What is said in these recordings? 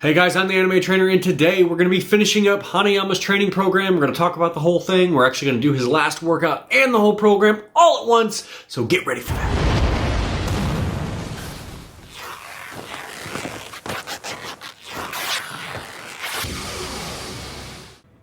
Hey guys, I'm the anime trainer, and today we're going to be finishing up Hanayama's training program. We're going to talk about the whole thing. We're actually going to do his last workout and the whole program all at once, so get ready for that.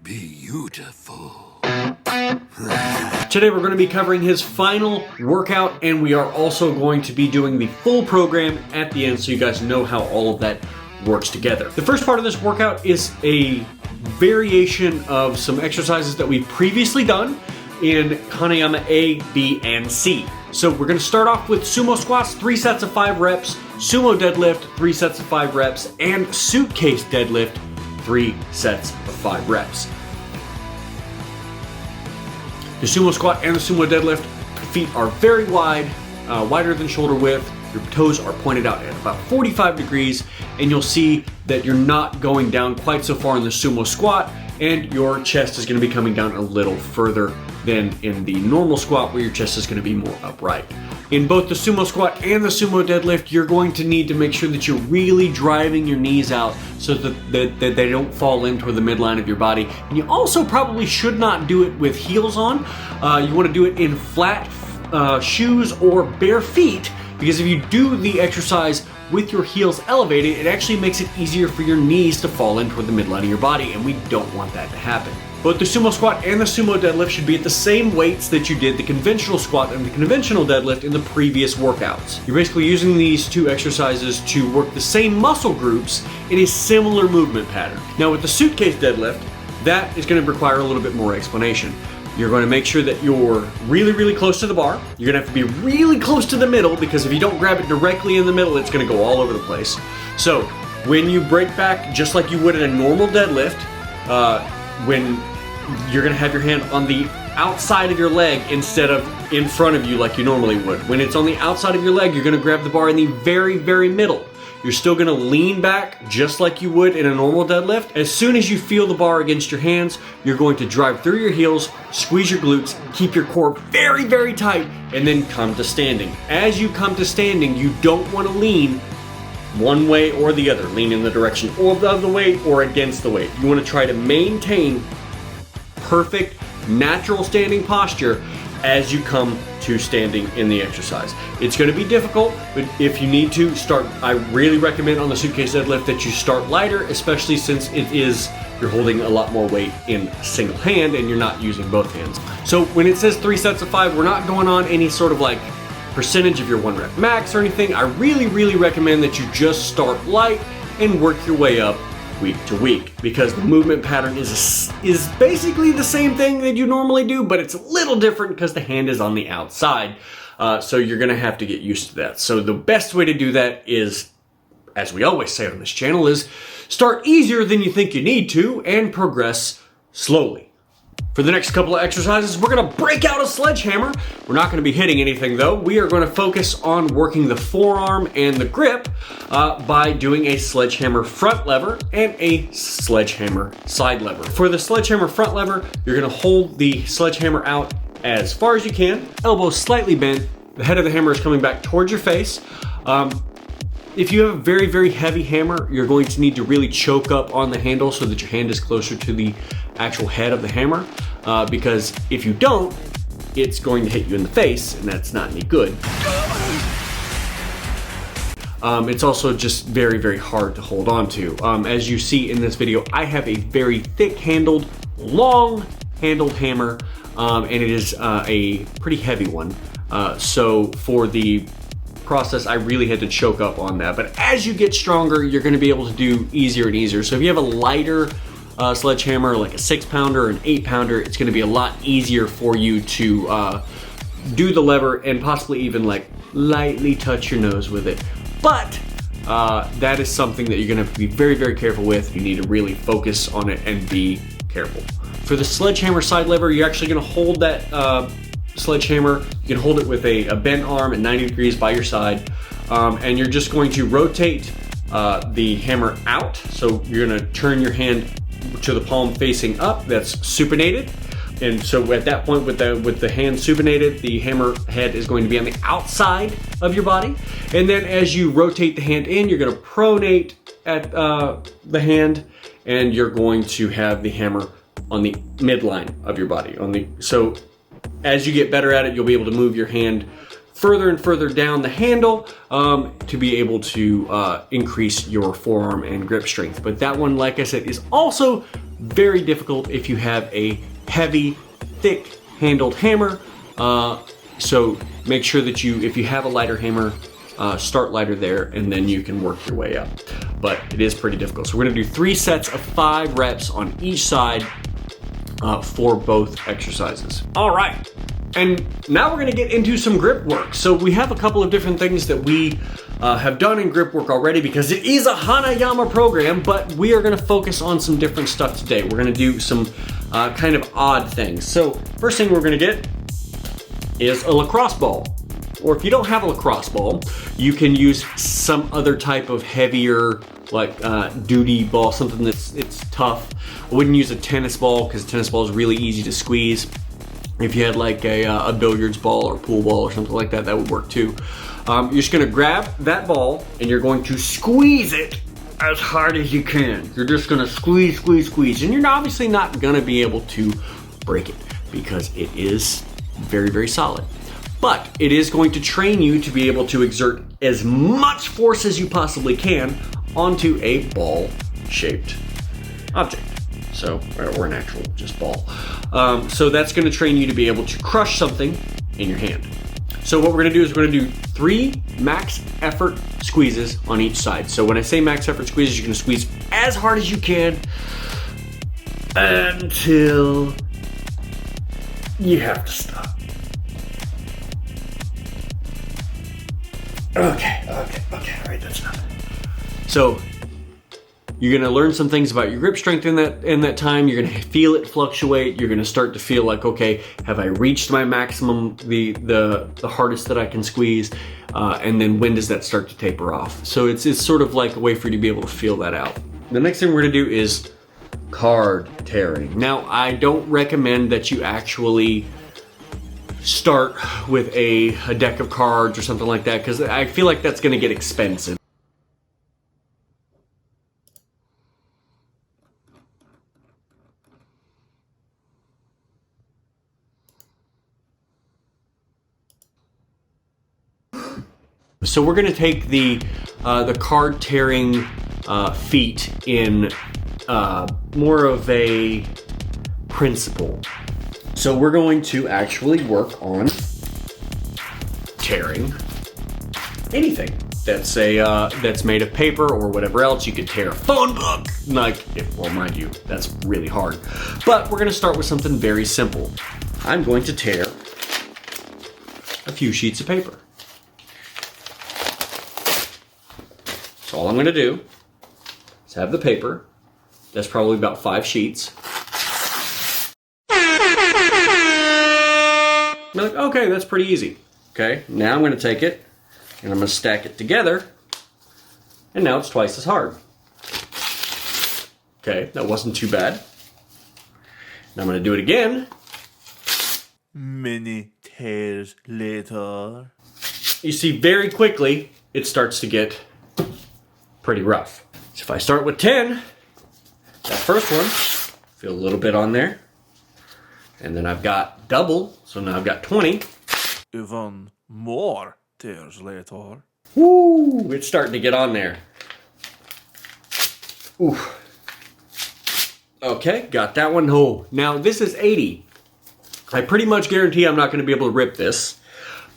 Beautiful. Today we're going to be covering his final workout, and we are also going to be doing the full program at the end so you guys know how all of that works together. The first part of this workout is a variation of some exercises that we've previously done in Hanayama A, B, and C. So we're going to start off with sumo squats, 3 sets of 5 reps, sumo deadlift, 3 sets of 5 reps, and suitcase deadlift, 3 sets of 5 reps. The sumo squat and the sumo deadlift, feet are very wide, wider than shoulder width. Your toes are pointed out at about 45 degrees, and you'll see that you're not going down quite so far in the sumo squat, and your chest is going to be coming down a little further than in the normal squat, where your chest is going to be more upright. In both the sumo squat and the sumo deadlift, you're going to need to make sure that you're really driving your knees out so that they don't fall in toward the midline of your body. And you also probably should not do it with heels on. You want to do it in flat shoes or bare feet, because if you do the exercise with your heels elevated, it actually makes it easier for your knees to fall in toward the midline of your body, and we don't want that to happen. Both the sumo squat and the sumo deadlift should be at the same weights that you did the conventional squat and the conventional deadlift in the previous workouts. You're basically using these two exercises to work the same muscle groups in a similar movement pattern. Now with the suitcase deadlift, that is going to require a little bit more explanation. You're going to make sure that you're really, really close to the bar. You're going to have to be really close to the middle, because if you don't grab it directly in the middle, it's going to go all over the place. So when you break back, just like you would in a normal deadlift, when you're going to have your hand on the outside of your leg instead of in front of you like you normally would. When it's on the outside of your leg, you're going to grab the bar in the very, very middle. You're still going to lean back just like you would in a normal deadlift. As soon as you feel the bar against your hands, you're going to drive through your heels, squeeze your glutes, keep your core very, very tight, and then come to standing. As you come to standing, you don't want to lean one way or the other. Lean in the direction of the weight or against the weight. You want to try to maintain perfect, natural standing posture as you come to standing in the exercise. It's going to be difficult, but if you need to start, I really recommend on the suitcase deadlift that you start lighter, especially since you're holding a lot more weight in a single hand and you're not using both hands. So when it says 3 sets of 5, we're not going on any sort of like percentage of your 1 rep max or anything. I really, really recommend that you just start light and work your way up week to week, because the movement pattern is basically the same thing that you normally do, but it's a little different because the hand is on the outside. So you're going to have to get used to that. So the best way to do that is, as we always say on this channel, is start easier than you think you need to and progress slowly. For the next couple of exercises, we're going to break out a sledgehammer. We're not going to be hitting anything though. We are going to focus on working the forearm and the grip by doing a sledgehammer front lever and a sledgehammer side lever. For the sledgehammer front lever, you're going to hold the sledgehammer out as far as you can, elbows slightly bent, the head of the hammer is coming back towards your face. If you have a very, very heavy hammer, you're going to need to really choke up on the handle so that your hand is closer to the actual head of the hammer, because if you don't, it's going to hit you in the face, and that's not any good. It's also just very, very hard to hold on to. As you see in this video, I have a very thick-handled, long-handled hammer, and it is a pretty heavy one. So for the process, I really had to choke up on that. But as you get stronger, you're going to be able to do easier and easier. So if you have a lighter sledgehammer, like a 6-pounder or an 8-pounder, it's going to be a lot easier for you to do the lever and possibly even like lightly touch your nose with it. But that is something that you're going to have to be very, very careful with. You need to really focus on it and be careful. For the sledgehammer side lever, you're actually going to hold that sledgehammer. You can hold it with a bent arm at 90 degrees by your side, and you're just going to rotate the hammer out. So you're going to turn your hand to the palm facing up. That's supinated. And so at that point, with the hand supinated, the hammer head is going to be on the outside of your body. And then as you rotate the hand in, you're going to pronate at the hand, and you're going to have the hammer on the midline of your body. So as you get better at it, you'll be able to move your hand further and further down the handle to be able to increase your forearm and grip strength. But that one, like I said, is also very difficult if you have a heavy, thick handled hammer. So make sure that if you have a lighter hammer, start lighter there, and then you can work your way up. But it is pretty difficult. So we're gonna do 3 sets of 5 reps on each side for both exercises. All right, and now we're gonna get into some grip work. So we have a couple of different things that we have done in grip work already because it is a Hanayama program, but we are gonna focus on some different stuff today. We're gonna do some kind of odd things. So first thing we're gonna get is a lacrosse ball. Or if you don't have a lacrosse ball, you can use some other type of heavier, like duty ball, something it's tough. I wouldn't use a tennis ball because a tennis ball is really easy to squeeze. If you had like a billiards ball or pool ball or something like that, that would work too. You're just gonna grab that ball and you're going to squeeze it as hard as you can. You're just gonna squeeze, squeeze, squeeze. And you're obviously not gonna be able to break it because it is very, very solid. But it is going to train you to be able to exert as much force as you possibly can onto a ball-shaped object. So, or an actual just ball. So that's gonna train you to be able to crush something in your hand. So what we're gonna do is we're gonna do 3 max effort squeezes on each side. So when I say max effort squeezes, you're gonna squeeze as hard as you can until you have to stop. Okay, all right, that's enough. So you're gonna learn some things about your grip strength in that time. You're gonna feel it fluctuate. You're gonna start to feel like, okay, have I reached my maximum, the hardest that I can squeeze? And then when does that start to taper off? So it's sort of like a way for you to be able to feel that out. The next thing we're gonna do is card tearing. Now, I don't recommend that you actually start with a deck of cards or something like that because I feel like that's going to get expensive. So we're going to take the card tearing feat in more of a principle. So we're going to actually work on tearing anything that's made of paper or whatever else. You could tear a phone book, well, mind you, that's really hard. But we're gonna start with something very simple. I'm going to tear a few sheets of paper. So all I'm gonna do is have the paper. That's probably about 5 sheets. I'm like, okay, that's pretty easy. Okay, now I'm gonna take it and I'm gonna stack it together, and now it's twice as hard. Okay, that wasn't too bad. Now I'm gonna do it again. Many tears later. You see, very quickly, it starts to get pretty rough. So if I start with 10, that first one, feel a little bit on there. And then I've got double, so now I've got 20. Even more tears later. Woo! It's starting to get on there. Ooh. Okay, got that one. Oh, now this is 80. I pretty much guarantee I'm not going to be able to rip this,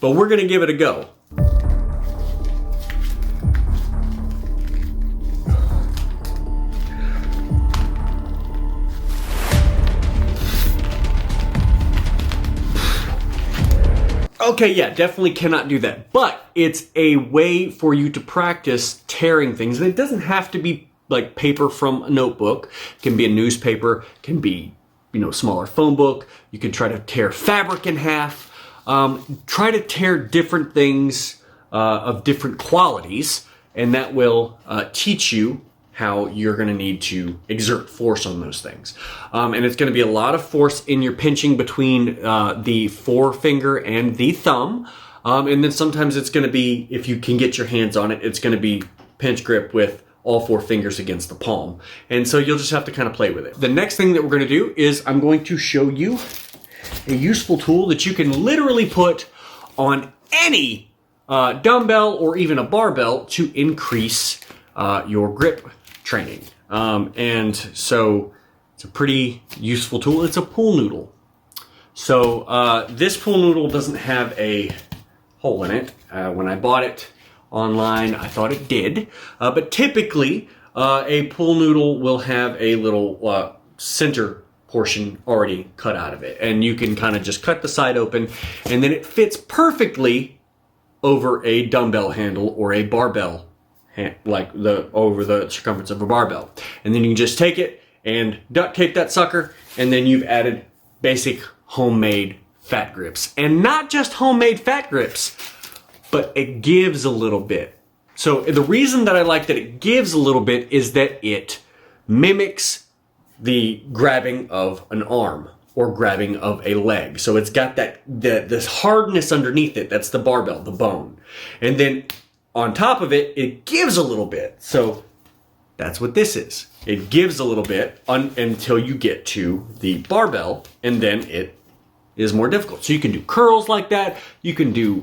but we're going to give it a go. Okay, yeah, definitely cannot do that. But it's a way for you to practice tearing things. And it doesn't have to be like paper from a notebook. It can be a newspaper, it can be, smaller phone book. You can try to tear fabric in half. Try to tear different things of different qualities, and that will teach you how you're going to need to exert force on those things. And it's going to be a lot of force in your pinching between the forefinger and the thumb. And then sometimes it's going to be, if you can get your hands on it, it's going to be pinch grip with all 4 fingers against the palm. And so you'll just have to kind of play with it. The next thing that we're gonna do is I'm going to show you a useful tool that you can literally put on any dumbbell or even a barbell to increase your grip training. And so it's a pretty useful tool. It's a pool noodle. So this pool noodle doesn't have a hole in it. When I bought it online, I thought it did. But typically, a pool noodle will have a little center portion already cut out of it. And you can kind of just cut the side open, and then it fits perfectly over a dumbbell handle or a barbell, over the circumference of a barbell. And then you can just take it and duct tape that sucker, and then you've added basic homemade fat grips. And not just homemade fat grips, but it gives a little bit. So the reason that I like that it gives a little bit is that it mimics the grabbing of an arm or grabbing of a leg. So it's got this hardness underneath it. That's the barbell, the bone. And then on top of it, it gives a little bit. So that's what this is. It gives a little bit until you get to the barbell, and then it is more difficult. So you can do curls like that. You can do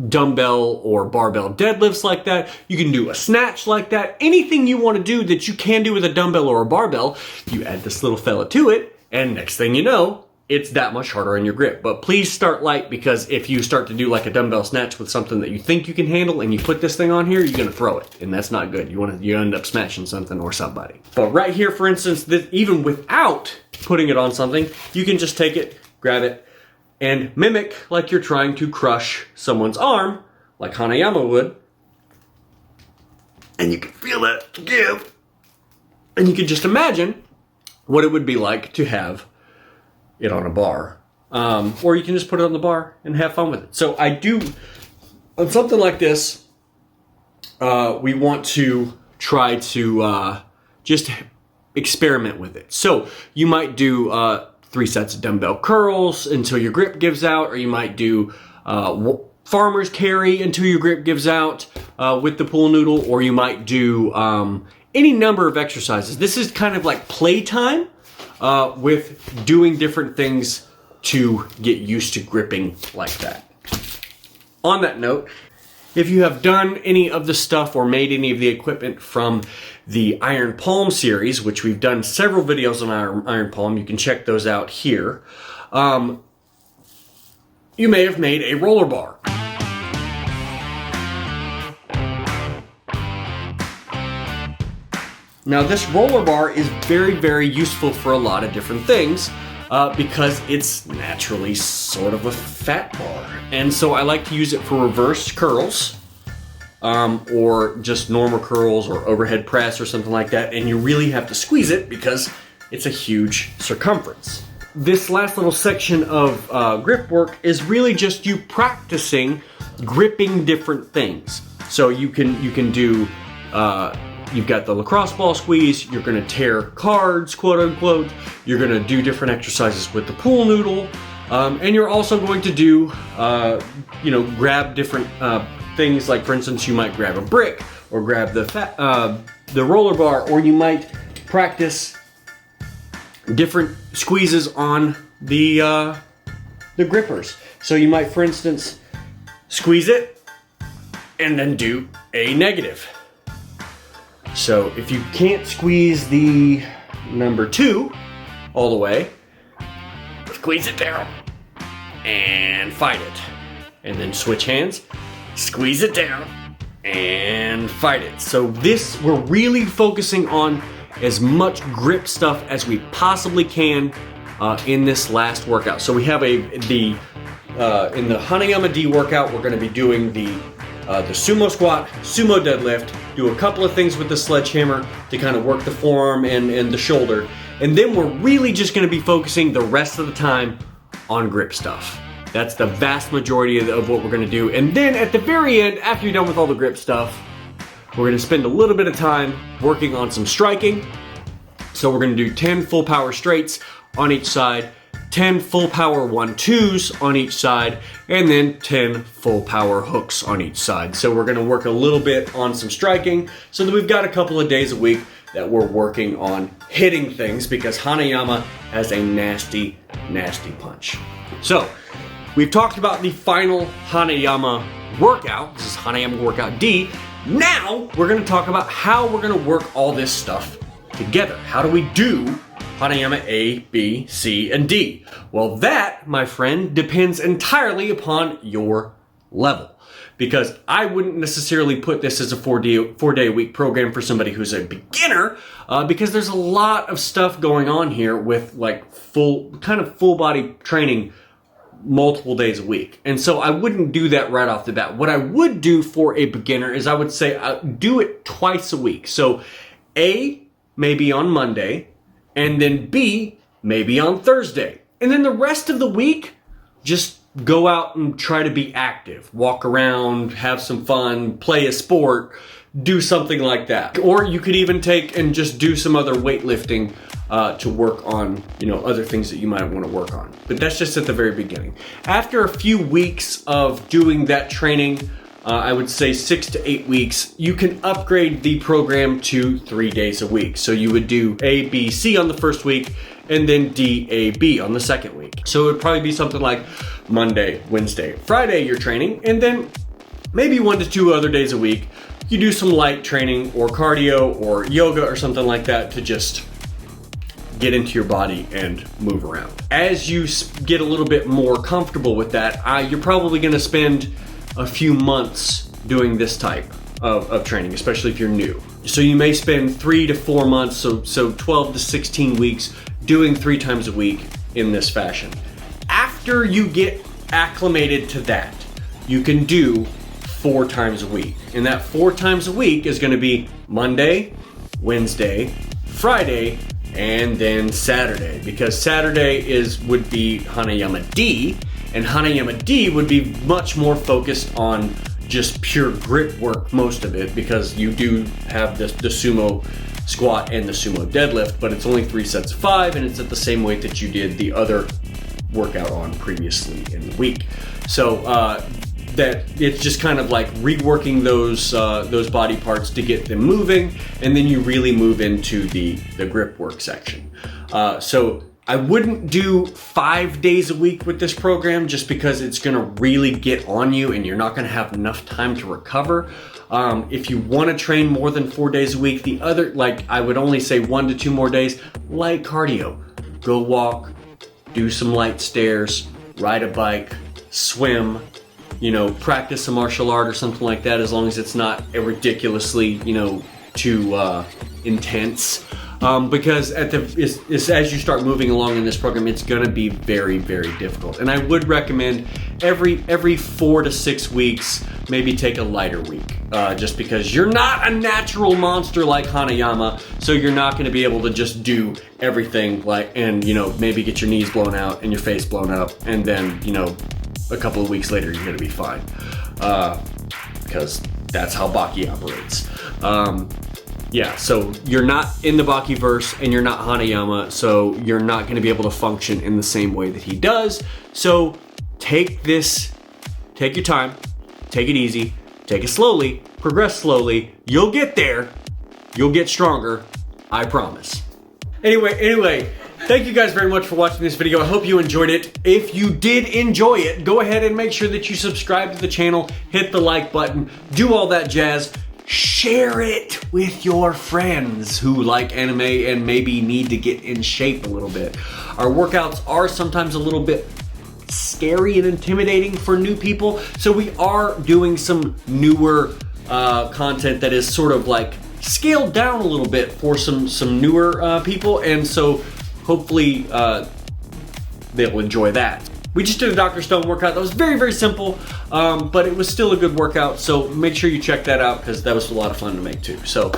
dumbbell or barbell deadlifts like that. You can do a snatch like that. Anything you want to do that you can do with a dumbbell or a barbell, you add this little fella to it, and next thing you know, it's that much harder on your grip. But please start light, because if you start to do like a dumbbell snatch with something that you think you can handle and you put this thing on here, you're gonna throw it, and that's not good. You end up smashing something or somebody. But right here, for instance, even without putting it on something, you can just take it, grab it, and mimic like you're trying to crush someone's arm, like Hanayama would. And you can feel that give. And you can just imagine what it would be like to have it on a bar. Or you can just put it on the bar and have fun with it. So I do, on something like this, we want to try to just experiment with it. So you might do 3 sets of dumbbell curls until your grip gives out, or you might do farmer's carry until your grip gives out with the pool noodle, or you might do any number of exercises. This is kind of like playtime with doing different things to get used to gripping like that. On that note, if you have done any of the stuff or made any of the equipment from the Iron Palm series, which we've done several videos on Iron Palm, you can check those out here. You may have made a roller bar. Now this roller bar is very, very useful for a lot of different things because it's naturally sort of a fat bar. And so I like to use it for reverse curls or just normal curls or overhead press or something like that. And you really have to squeeze it because it's a huge circumference. This last little section of grip work is really just you practicing gripping different things. So you can do, you've got the lacrosse ball squeeze, you're gonna tear cards, quote unquote, you're gonna do different exercises with the pool noodle, and you're also going to do, grab different things, like for instance, you might grab a brick or grab the roller bar, or you might practice different squeezes on the grippers. So you might, for instance, squeeze it and then do a negative. So if you can't squeeze the number 2 all the way, squeeze it down and fight it. And then switch hands, squeeze it down and fight it. So this, we're really focusing on as much grip stuff as we possibly can in this last workout. So we have in the Hanayama D workout, we're going to be doing the sumo squat, sumo deadlift, do a couple of things with the sledgehammer to kind of work the forearm and the shoulder. And then we're really just going to be focusing the rest of the time on grip stuff. That's the vast majority of what we're going to do. And then at the very end, after you're done with all the grip stuff, we're going to spend a little bit of time working on some striking. So we're going to do 10 full power straights on each side, 10 full power 1-2s on each side, and then 10 full power hooks on each side. So we're gonna work a little bit on some striking so that we've got a couple of days a week that we're working on hitting things, because Hanayama has a nasty, nasty punch. So we've talked about the final Hanayama workout. This is Hanayama workout D. Now we're gonna talk about how we're gonna work all this stuff together. How do we do Hanayama A, B, C, and D? Well, that, my friend, depends entirely upon your level. Because I wouldn't necessarily put this as a four-day a week program for somebody who's a beginner, because there's a lot of stuff going on here with like full body training multiple days a week. And so I wouldn't do that right off the bat. What I would do for a beginner is I would say do it twice a week. So A, maybe on Monday, and then B, maybe on Thursday. And then the rest of the week, just go out and try to be active. Walk around, have some fun, play a sport, do something like that. Or you could even take and just do some other weightlifting to work on, other things that you might want to work on. But that's just at the very beginning. After a few weeks of doing that training, I would say 6 to 8 weeks, you can upgrade the program to 3 days a week. So you would do A, B, C on the first week, and then D, A, B on the second week. So it would probably be something like Monday, Wednesday, Friday you're training, and then maybe 1 to 2 other days a week, you do some light training or cardio or yoga or something like that to just get into your body and move around. As you get a little bit more comfortable with that, you're probably gonna spend a few months doing this type of training, especially if you're new. So you may spend 3 to 4 months, so 12 to 16 weeks doing 3 times a week in this fashion. After you get acclimated to that, you can do 4 times a week. And that 4 times a week is gonna be Monday, Wednesday, Friday, and then Saturday. Because Saturday would be Hanayama D, and Hanayama D would be much more focused on just pure grip work, most of it, because you do have the sumo squat and the sumo deadlift, but it's only 3 sets of 5, and it's at the same weight that you did the other workout on previously in the week. So that it's just kind of like reworking those body parts to get them moving, and then you really move into the grip work section. So I wouldn't do 5 days a week with this program, just because it's gonna really get on you and you're not gonna have enough time to recover. If you wanna train more than 4 days a week, I would only say 1 to 2 more days, light cardio. Go walk, do some light stairs, ride a bike, swim, practice a martial art or something like that, as long as it's not ridiculously, too intense. Because as you start moving along in this program, it's gonna be very, very difficult. And I would recommend every 4 to 6 weeks, maybe take a lighter week, just because you're not a natural monster like Hanayama, so you're not gonna be able to just do everything and maybe get your knees blown out and your face blown up, and then a couple of weeks later you're gonna be fine, because that's how Baki operates. Yeah, so you're not in the Baki verse and you're not Hanayama, so you're not gonna be able to function in the same way that he does. So take your time, take it easy, take it slowly, progress slowly. You'll get there, you'll get stronger, I promise. Anyway, thank you guys very much for watching this video. I hope you enjoyed it. If you did enjoy it, go ahead and make sure that you subscribe to the channel, hit the like button, do all that jazz. Share it with your friends who like anime and maybe need to get in shape a little bit. Our workouts are sometimes a little bit scary and intimidating for new people, so we are doing some newer content that is sort of like scaled down a little bit for some newer people, and so hopefully they'll enjoy that. We just did a Dr. Stone workout that was very, very simple, but it was still a good workout, so make sure you check that out, because that was a lot of fun to make too. So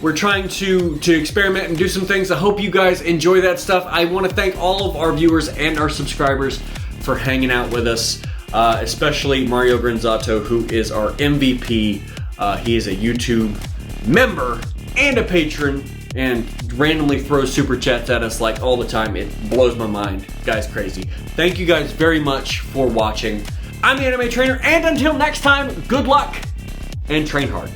we're trying to experiment and do some things. I hope you guys enjoy that stuff. I want to thank all of our viewers and our subscribers for hanging out with us, especially Mario Granzato, who is our MVP. He is a YouTube member and a patron, and randomly throws super chats at us like all the time. It blows my mind. Guy's crazy. Thank you guys very much for watching. I'm the Anime Trainer, and until next time, good luck and train hard.